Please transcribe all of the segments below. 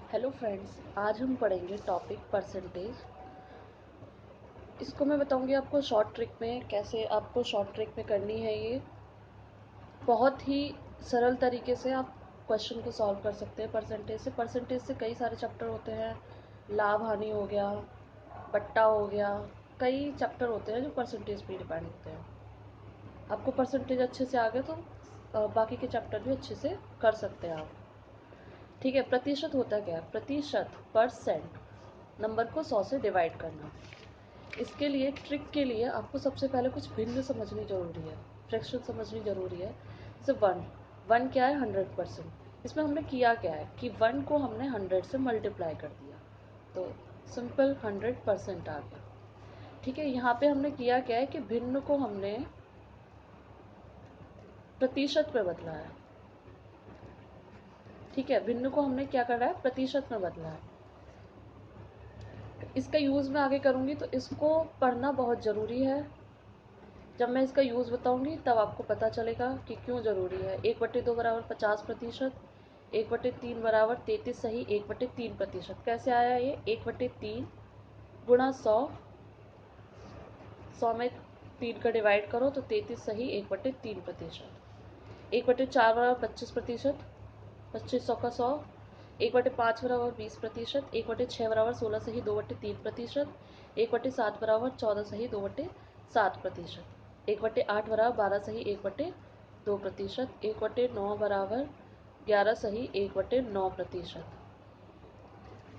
Hello friends, आज हम पढ़ेंगे टॉपिक परसेंटेज। इसको मैं बताऊंगी आपको शॉर्ट ट्रिक में, कैसे आपको शॉर्ट ट्रिक में करनी है। ये बहुत ही सरल तरीके से आप क्वेश्चन को सॉल्व कर सकते हैं। परसेंटेज से कई सारे चैप्टर होते हैं। लाभ हानि हो गया, बट्टा हो गया, कई चैप्टर होते हैं जो परसेंटेज पे डिपेंड होते हैं। आपको परसेंटेज अच्छे से आ गए तो बाकी के चैप्टर भी अच्छे से कर सकते हैं आप। ठीक है। प्रतिशत होता क्या है? प्रतिशत, परसेंट, नंबर को 100 से डिवाइड करना। इसके लिए, ट्रिक के लिए आपको सबसे पहले कुछ भिन्न समझनी जरूरी है, फ्रैक्शन समझनी जरूरी है। जैसे वन, वन क्या है? 100%। इसमें हमने किया क्या है कि वन को हमने 100 से मल्टीप्लाई कर दिया, तो सिंपल 100% आ गया। ठीक है। यहाँ पे हमने किया क्या है कि भिन्न को हमने प्रतिशत में बदला है। ठीक है। भिन्न को हमने क्या करा है? प्रतिशत में बदला है। इसका यूज़ मैं आगे करूँगी तो इसको पढ़ना बहुत ज़रूरी है। जब मैं इसका यूज़ बताऊँगी तब आपको पता चलेगा कि क्यों ज़रूरी है। 1/2 बराबर 50%, 1/3 बराबर 33 सही 1/3%। कैसे आया ये? 1/3 गुणा 100, 100 में 3 का डिवाइड करो तो 33 सही 1/3%। 1/4 बराबर 25%, 25 100 का 100। 1/5 बराबर 20%, 1/6 बराबर 16 सही 2/3%, 1/7 बराबर 14 सही 2/7%, 1/8 बराबर 12 सही 1/2%, 1/9 बराबर 11 सही 1/9%।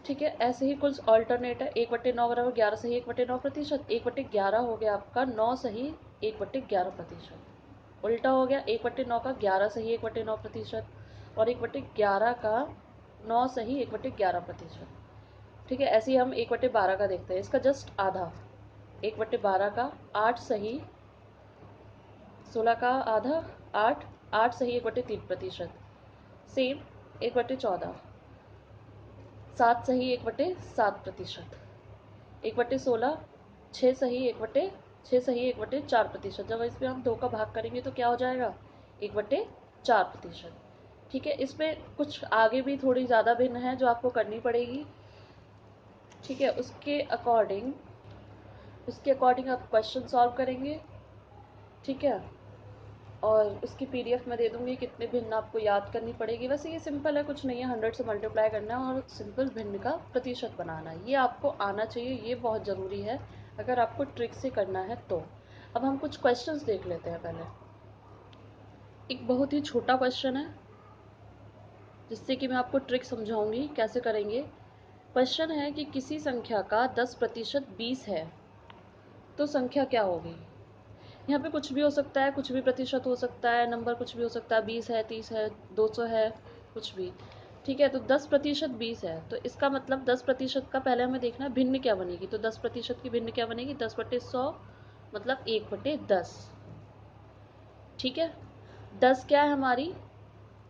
ठीक है। ऐसे ही कुछ ऑल्टरनेट है। 1/9 बराबर 11 सही 1/9%, 1/11 हो गया आपका 9 सही 1/11%। उल्टा हो गया, 1/9 का 11 सही 1/9% और 1/11 का 9 सही 1/11%। ठीक है। ऐसे ही हम 1/12 का देखते हैं, इसका जस्ट आधा। 1/12 का 8 सही, 16 का आधा 8, 8 सही 1/3%। सेम 1/14, 7 सही 1/7%, 1/16, 6 सही 6 सही 1/4%। जब इसमें हम 2 का भाग करेंगे तो क्या हो जाएगा? 1/4%। ठीक है। इसमें कुछ आगे भी थोड़ी ज़्यादा भिन्न है जो आपको करनी पड़ेगी। ठीक है। उसके अकॉर्डिंग आप क्वेश्चन सॉल्व करेंगे। ठीक है। और उसकी पीडीएफ मैं दे दूंगी, कितने भिन्न आपको याद करनी पड़ेगी। वैसे ये सिंपल है, कुछ नहीं है, 100 से मल्टीप्लाई करना है और सिंपल भिन्न का प्रतिशत बनाना है। ये आपको आना चाहिए, ये बहुत ज़रूरी है अगर आपको ट्रिक से करना है तो। अब हम कुछ क्वेश्चंस देख लेते हैं पहले। एक बहुत ही छोटा क्वेश्चन है जिससे कि मैं आपको ट्रिक समझाऊंगी कैसे करेंगे। क्वेश्चन है कि किसी संख्या का 10% 20 है तो संख्या क्या होगी? यहाँ पे कुछ भी हो सकता है, कुछ भी प्रतिशत हो सकता है, नंबर कुछ भी हो सकता है, 20 है, 30 है, 200 है, कुछ भी। ठीक है। तो 10% 20 है तो इसका मतलब 10% का पहले हमें देखना है भिन्न क्या बनेगी। तो 10% की भिन्न क्या बनेगी? 10/100 मतलब 1/10। ठीक है। 10 क्या है? हमारी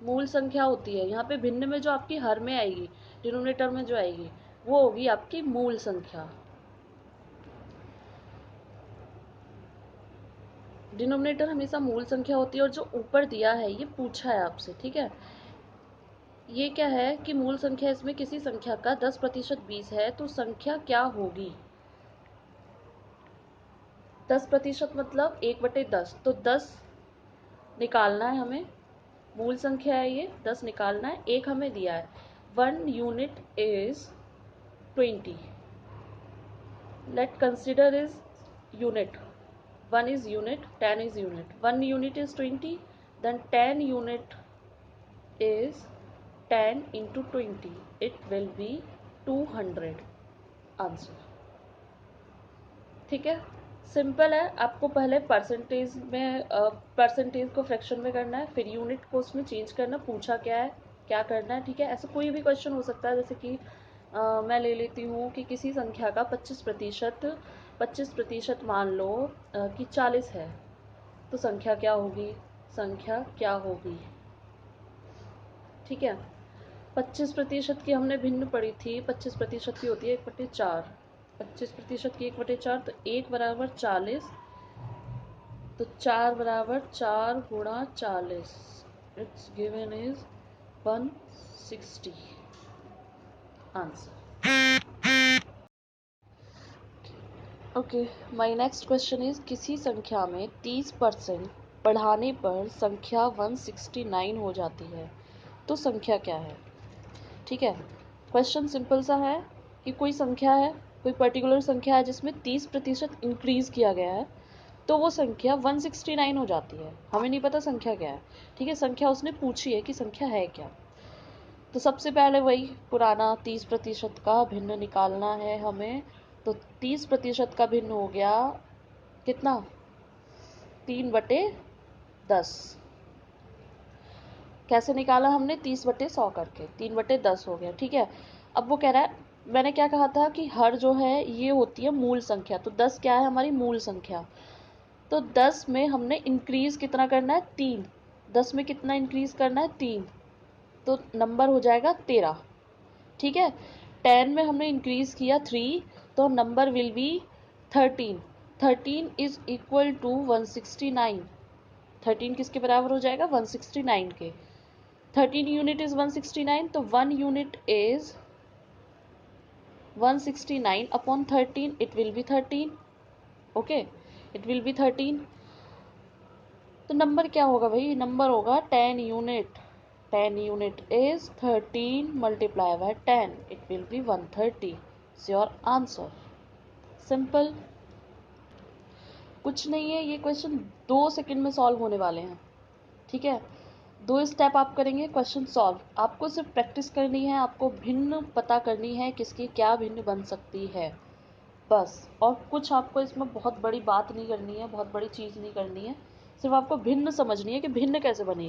मूल संख्या होती है। यहाँ पे भिन्न में जो आपकी हर में आएगी, डिनोमिनेटर में जो आएगी, वो होगी आपकी मूल संख्या। डिनोमिनेटर हमेशा मूल संख्या होती है। और जो ऊपर दिया है ये पूछा है आपसे। ठीक है। ये क्या है कि मूल संख्या, इसमें किसी संख्या का 10% 20 है तो संख्या क्या होगी? 10% मतलब 1/10, तो 10 निकालना है हमें। मूल संख्या है ये, 10 निकालना है। एक हमें दिया है 1 unit is 20। Late consider is unit. 1 is unit, 10 is unit. 1 unit is 20, then 10 unit is 10 into 20. It will be 200 answer. ठीक है। सिंपल है। आपको पहले परसेंटेज को फ्रैक्शन में करना है, फिर यूनिट को उसमें चेंज करना। पूछा क्या है, क्या करना है। ठीक है। ऐसा कोई भी क्वेश्चन हो सकता है, जैसे कि मैं ले लेती हूँ कि किसी संख्या का 25% मान लो कि 40 है तो संख्या क्या होगी? संख्या क्या होगी? ठीक है। 25% की हमने भिन्न पढ़ी थी। 25% की होती है 1/4। 25% की 1/4 तो 1 बराबर 40, तो 4 बराबर 4 गुणा 40, it's given is 160। Answer. Okay, my next question is किसी संख्या में 30% बढ़ाने पर संख्या 169 हो जाती है, तो संख्या क्या है? ठीक है, क्वेश्चन सिंपल सा है कि कोई संख्या है, कोई पर्टिकुलर संख्या है जिसमें 30% इंक्रीज किया गया है, तो वो संख्या 169 हो जाती है। हमें नहीं पता संख्या क्या है, ठीक है, संख्या उसने पूछी है कि संख्या है क्या। तो सबसे पहले वही पुराना 30% का भिन्न निकालना है हमें। तो 30% का भिन्न हो गया कितना, 3/10। कैसे निकाला हमने, 30/100 करके, 3/10 हो गया, ठीक है। अब वो कह रहा है, मैंने क्या कहा था कि हर जो है ये होती है मूल संख्या, तो 10 क्या है हमारी मूल संख्या। तो 10 में हमने इंक्रीज कितना करना है, 3। 10 में कितना इंक्रीज करना है, 3, तो नंबर हो जाएगा 13, ठीक है। 10 में हमने इंक्रीज किया 3, तो number will be 13। 13 is equal to 169। 13 किसके बराबर हो जाएगा, 169 के। 13 यूनिट इज 169, तो 1 unit is 169 upon 13, it will be 13। Okay, it will be 13। तो नंबर क्या होगा भाई, नंबर होगा 10 unit. 10 unit is 13 multiply by 10, it will be 130। It's your answer. Simple, कुछ नहीं है, ये क्वेश्चन 2 सेकंड में सॉल्व होने वाले हैं, ठीक है। 2 स्टेप आप करेंगे, क्वेश्चन सॉल्व। आपको सिर्फ प्रैक्टिस करनी है, आपको भिन्न पता करनी है किसकी क्या भिन्न बन सकती है, बस। और कुछ आपको इसमें बहुत बड़ी बात नहीं करनी है, बहुत बड़ी चीज़ नहीं करनी है, सिर्फ आपको भिन्न समझनी है कि भिन्न कैसे बनेगी।